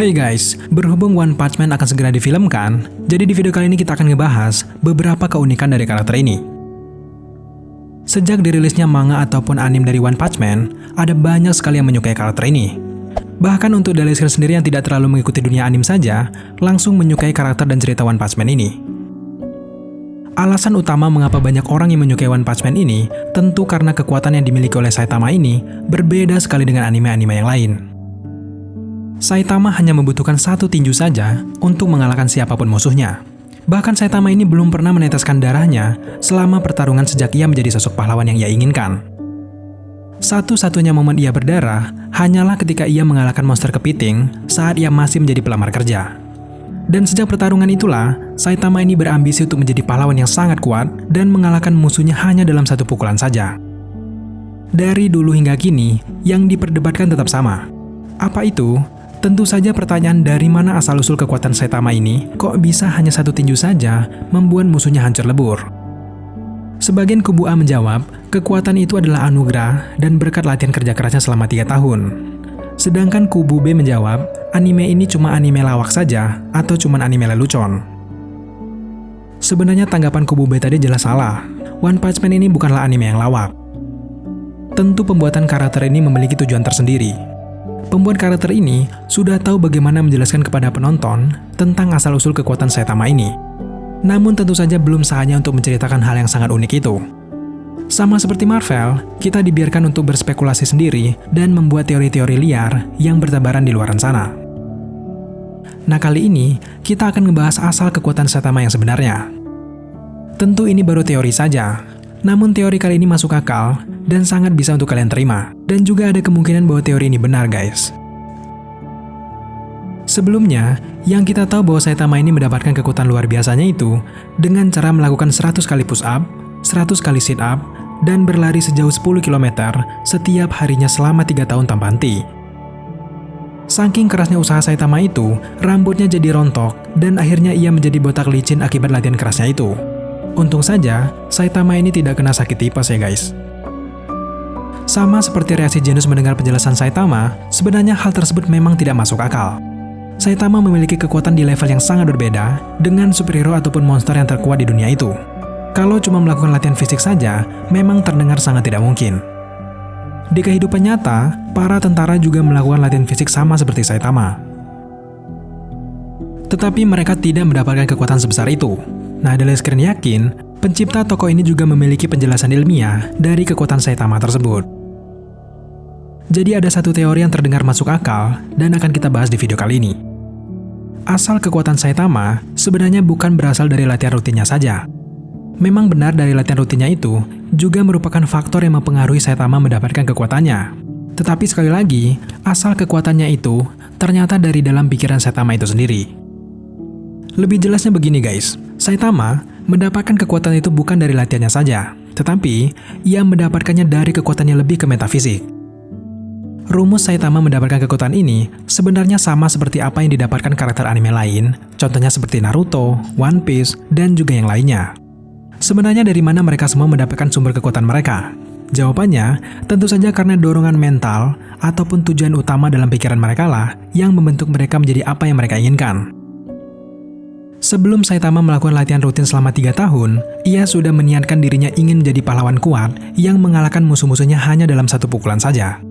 Hey guys, berhubung One Punch Man akan segera difilmkan, jadi di video kali ini kita akan ngebahas beberapa keunikan dari karakter ini. Sejak dirilisnya manga ataupun anime dari One Punch Man, ada banyak sekali yang menyukai karakter ini. Bahkan untuk Daily Screen sendiri yang tidak terlalu mengikuti dunia anime saja, langsung menyukai karakter dan cerita One Punch Man ini. Alasan utama mengapa banyak orang yang menyukai One Punch Man ini, tentu karena kekuatan yang dimiliki oleh Saitama ini berbeda sekali dengan anime-anime yang lain. Saitama hanya membutuhkan satu tinju saja untuk mengalahkan siapapun musuhnya. Bahkan Saitama ini belum pernah meneteskan darahnya selama pertarungan sejak ia menjadi sosok pahlawan yang ia inginkan. Satu-satunya momen ia berdarah hanyalah ketika ia mengalahkan monster kepiting saat ia masih menjadi pelamar kerja. Dan sejak pertarungan itulah, Saitama ini berambisi untuk menjadi pahlawan yang sangat kuat dan mengalahkan musuhnya hanya dalam satu pukulan saja. Dari dulu hingga kini, yang diperdebatkan tetap sama. Apa itu? Tentu saja pertanyaan dari mana asal-usul kekuatan Saitama ini kok bisa hanya satu tinju saja membuat musuhnya hancur lebur. Sebagian kubu A menjawab, kekuatan itu adalah anugerah dan berkat latihan kerja kerasnya selama 3 tahun. Sedangkan kubu B menjawab, anime ini cuma anime lawak saja atau cuma anime lelucon. Sebenarnya tanggapan kubu B tadi jelas salah. One Punch Man ini bukanlah anime yang lawak. Tentu pembuatan karakter ini memiliki tujuan tersendiri. Pembuat karakter ini sudah tahu bagaimana menjelaskan kepada penonton tentang asal-usul kekuatan Saitama ini. Namun tentu saja belum saatnya untuk menceritakan hal yang sangat unik itu. Sama seperti Marvel, kita dibiarkan untuk berspekulasi sendiri dan membuat teori-teori liar yang bertebaran di luar sana. Nah kali ini, kita akan membahas asal kekuatan Saitama yang sebenarnya. Tentu ini baru teori saja, namun teori kali ini masuk akal dan sangat bisa untuk kalian terima. Dan juga ada kemungkinan bahwa teori ini benar guys. Sebelumnya, yang kita tahu bahwa Saitama ini mendapatkan kekuatan luar biasanya itu dengan cara melakukan 100 kali push up, 100 kali sit up, dan berlari sejauh 10 km setiap harinya selama 3 tahun tanpa henti. Saking kerasnya usaha Saitama itu, rambutnya jadi rontok dan akhirnya ia menjadi botak licin akibat latihan kerasnya itu. Untung saja, Saitama ini tidak kena sakit tipes ya guys. Sama seperti reaksi Genos mendengar penjelasan Saitama, sebenarnya hal tersebut memang tidak masuk akal. Saitama memiliki kekuatan di level yang sangat berbeda dengan superhero ataupun monster yang terkuat di dunia itu. Kalau cuma melakukan latihan fisik saja, memang terdengar sangat tidak mungkin. Di kehidupan nyata, para tentara juga melakukan latihan fisik sama seperti Saitama. Tetapi mereka tidak mendapatkan kekuatan sebesar itu. Nah, Daily Screen yakin, pencipta tokoh ini juga memiliki penjelasan ilmiah dari kekuatan Saitama tersebut. Jadi ada satu teori yang terdengar masuk akal dan akan kita bahas di video kali ini. Asal kekuatan Saitama sebenarnya bukan berasal dari latihan rutinnya saja. Memang benar dari latihan rutinnya itu juga merupakan faktor yang mempengaruhi Saitama mendapatkan kekuatannya. Tetapi sekali lagi, asal kekuatannya itu ternyata dari dalam pikiran Saitama itu sendiri. Lebih jelasnya begini guys, Saitama mendapatkan kekuatan itu bukan dari latihannya saja, tetapi ia mendapatkannya dari kekuatannya lebih ke metafisik. Rumus Saitama mendapatkan kekuatan ini sebenarnya sama seperti apa yang didapatkan karakter anime lain, contohnya seperti Naruto, One Piece, dan juga yang lainnya. Sebenarnya dari mana mereka semua mendapatkan sumber kekuatan mereka? Jawabannya, tentu saja karena dorongan mental ataupun tujuan utama dalam pikiran mereka lah yang membentuk mereka menjadi apa yang mereka inginkan. Sebelum Saitama melakukan latihan rutin selama 3 tahun, ia sudah meniatkan dirinya ingin menjadi pahlawan kuat yang mengalahkan musuh-musuhnya hanya dalam satu pukulan saja.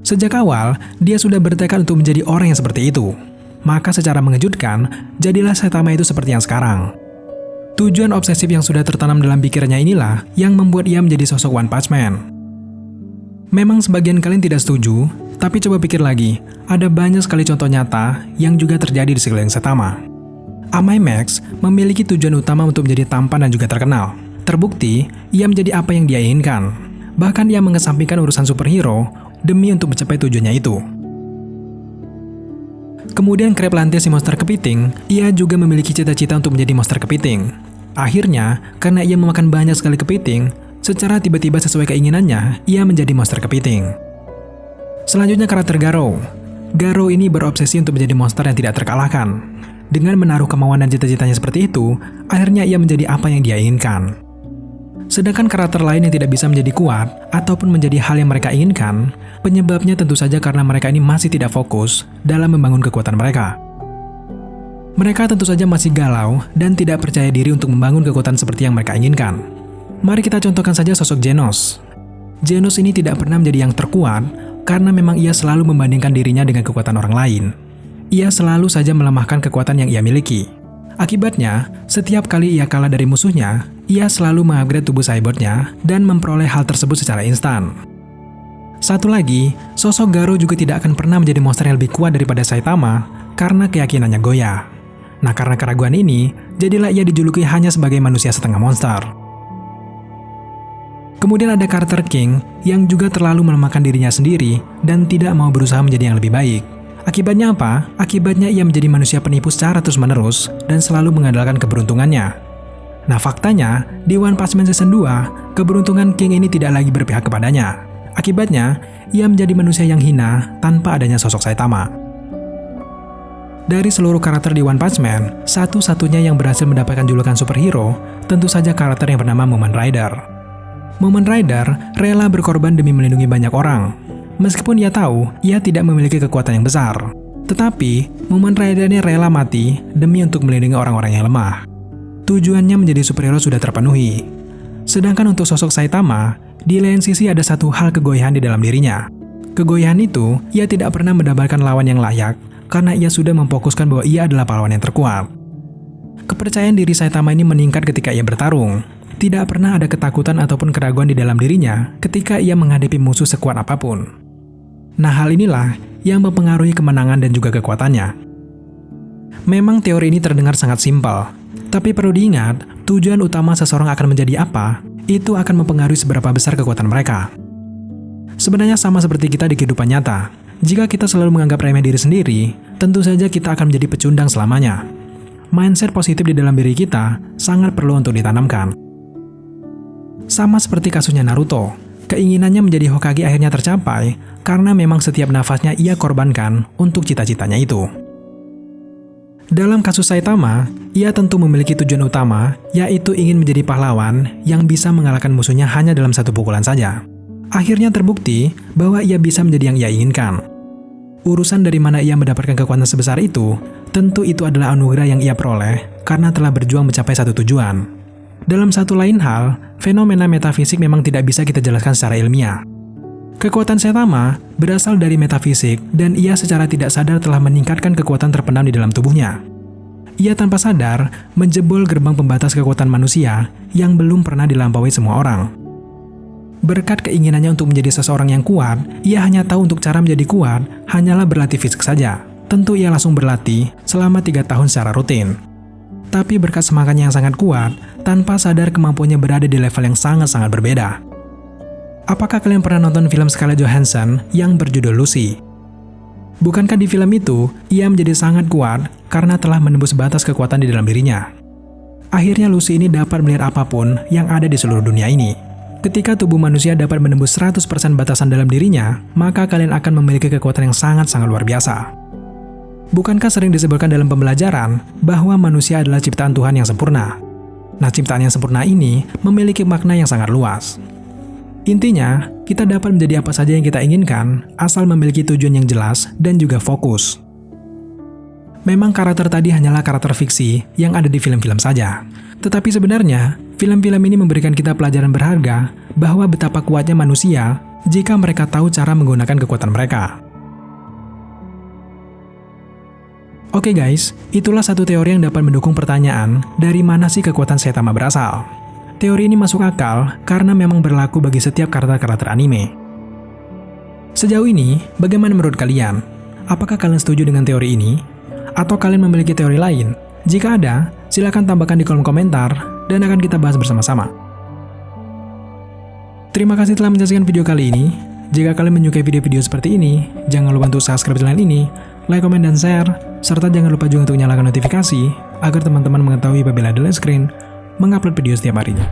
Sejak awal, dia sudah bertekad untuk menjadi orang yang seperti itu. Maka secara mengejutkan, jadilah Saitama itu seperti yang sekarang. Tujuan obsesif yang sudah tertanam dalam pikirannya inilah yang membuat ia menjadi sosok One Punch Man. Memang sebagian kalian tidak setuju, tapi coba pikir lagi, ada banyak sekali contoh nyata yang juga terjadi di sekeliling Saitama. Amai Max memiliki tujuan utama untuk menjadi tampan dan juga terkenal. Terbukti, ia menjadi apa yang dia inginkan. Bahkan ia mengesampingkan urusan superhero demi untuk mencapai tujuannya itu. Kemudian Crablantia si monster kepiting, ia juga memiliki cita-cita untuk menjadi monster kepiting. Akhirnya, karena ia memakan banyak sekali kepiting, secara tiba-tiba sesuai keinginannya, ia menjadi monster kepiting. Selanjutnya karakter Garou. Garou ini berobsesi untuk menjadi monster yang tidak terkalahkan. Dengan menaruh kemauan dan cita-citanya seperti itu, akhirnya ia menjadi apa yang dia inginkan. Sedangkan karakter lain yang tidak bisa menjadi kuat ataupun menjadi hal yang mereka inginkan, penyebabnya tentu saja karena mereka ini masih tidak fokus dalam membangun kekuatan mereka. Mereka tentu saja masih galau dan tidak percaya diri untuk membangun kekuatan seperti yang mereka inginkan. Mari kita contohkan saja sosok Genos. Genos ini tidak pernah menjadi yang terkuat karena memang ia selalu membandingkan dirinya dengan kekuatan orang lain. Ia selalu saja melemahkan kekuatan yang ia miliki. Akibatnya, setiap kali ia kalah dari musuhnya, ia selalu mengupgrade tubuh cyborgnya dan memperoleh hal tersebut secara instan. Satu lagi, sosok Garo juga tidak akan pernah menjadi monster yang lebih kuat daripada Saitama karena keyakinannya goyah. Nah, karena keraguan ini, jadilah ia dijuluki hanya sebagai manusia setengah monster. Kemudian ada karakter King yang juga terlalu melemahkan dirinya sendiri dan tidak mau berusaha menjadi yang lebih baik. Akibatnya apa? Akibatnya ia menjadi manusia penipu secara terus-menerus dan selalu mengandalkan keberuntungannya. Nah, faktanya, di One Punch Man Season 2, keberuntungan King ini tidak lagi berpihak kepadanya. Akibatnya, ia menjadi manusia yang hina tanpa adanya sosok Saitama. Dari seluruh karakter di One Punch Man, satu-satunya yang berhasil mendapatkan julukan superhero, tentu saja karakter yang bernama Mumen Rider. Mumen Rider rela berkorban demi melindungi banyak orang. Meskipun ia tahu, ia tidak memiliki kekuatan yang besar. Tetapi, Mumen Rider ini rela mati demi untuk melindungi orang-orang yang lemah. Tujuannya menjadi superhero sudah terpenuhi. Sedangkan untuk sosok Saitama, di lain sisi ada satu hal kegoyahan di dalam dirinya. Kegoyahan itu, ia tidak pernah mendapatkan lawan yang layak, karena ia sudah memfokuskan bahwa ia adalah pahlawan yang terkuat. Kepercayaan diri Saitama ini meningkat ketika ia bertarung. Tidak pernah ada ketakutan ataupun keraguan di dalam dirinya ketika ia menghadapi musuh sekuat apapun. Nah, hal inilah yang mempengaruhi kemenangan dan juga kekuatannya. Memang teori ini terdengar sangat simpel, tapi perlu diingat, tujuan utama seseorang akan menjadi apa, itu akan mempengaruhi seberapa besar kekuatan mereka. Sebenarnya sama seperti kita di kehidupan nyata. Jika kita selalu menganggap remeh diri sendiri, tentu saja kita akan menjadi pecundang selamanya. Mindset positif di dalam diri kita sangat perlu untuk ditanamkan. Sama seperti kasusnya Naruto, keinginannya menjadi Hokage akhirnya tercapai karena memang setiap nafasnya ia korbankan untuk cita-citanya itu. Dalam kasus Saitama, ia tentu memiliki tujuan utama, yaitu ingin menjadi pahlawan yang bisa mengalahkan musuhnya hanya dalam satu pukulan saja. Akhirnya terbukti bahwa ia bisa menjadi yang ia inginkan. Urusan dari mana ia mendapatkan kekuatan sebesar itu, tentu itu adalah anugerah yang ia peroleh karena telah berjuang mencapai satu tujuan. Dalam satu lain hal, fenomena metafisik memang tidak bisa kita jelaskan secara ilmiah. Kekuatan Saitama berasal dari metafisik dan ia secara tidak sadar telah meningkatkan kekuatan terpendam di dalam tubuhnya. Ia tanpa sadar menjebol gerbang pembatas kekuatan manusia yang belum pernah dilampaui semua orang. Berkat keinginannya untuk menjadi seseorang yang kuat, ia hanya tahu untuk cara menjadi kuat hanyalah berlatih fisik saja. Tentu ia langsung berlatih selama 3 tahun secara rutin. Tapi berkat semangatnya yang sangat kuat, tanpa sadar kemampuannya berada di level yang sangat-sangat berbeda. Apakah kalian pernah nonton film Scarlett Johansson yang berjudul Lucy? Bukankah di film itu, ia menjadi sangat kuat karena telah menembus batas kekuatan di dalam dirinya? Akhirnya Lucy ini dapat melihat apapun yang ada di seluruh dunia ini. Ketika tubuh manusia dapat menembus 100% batasan dalam dirinya, maka kalian akan memiliki kekuatan yang sangat-sangat luar biasa. Bukankah sering disebutkan dalam pembelajaran bahwa manusia adalah ciptaan Tuhan yang sempurna? Nah, ciptaan yang sempurna ini memiliki makna yang sangat luas. Intinya, kita dapat menjadi apa saja yang kita inginkan, asal memiliki tujuan yang jelas dan juga fokus. Memang karakter tadi hanyalah karakter fiksi yang ada di film-film saja. Tetapi sebenarnya, film-film ini memberikan kita pelajaran berharga bahwa betapa kuatnya manusia jika mereka tahu cara menggunakan kekuatan mereka. Oke guys, itulah satu teori yang dapat mendukung pertanyaan dari mana sih kekuatan Saitama berasal. Teori ini masuk akal karena memang berlaku bagi setiap karakter-karakter anime. Sejauh ini, bagaimana menurut kalian? Apakah kalian setuju dengan teori ini? Atau kalian memiliki teori lain? Jika ada, silakan tambahkan di kolom komentar dan akan kita bahas bersama-sama. Terima kasih telah menyaksikan video kali ini. Jika kalian menyukai video-video seperti ini, jangan lupa untuk subscribe channel ini, like, komen, dan share, serta jangan lupa juga untuk nyalakan notifikasi agar teman-teman mengetahui apabila The Last Screen mengupload video setiap harinya.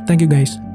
Thank you guys.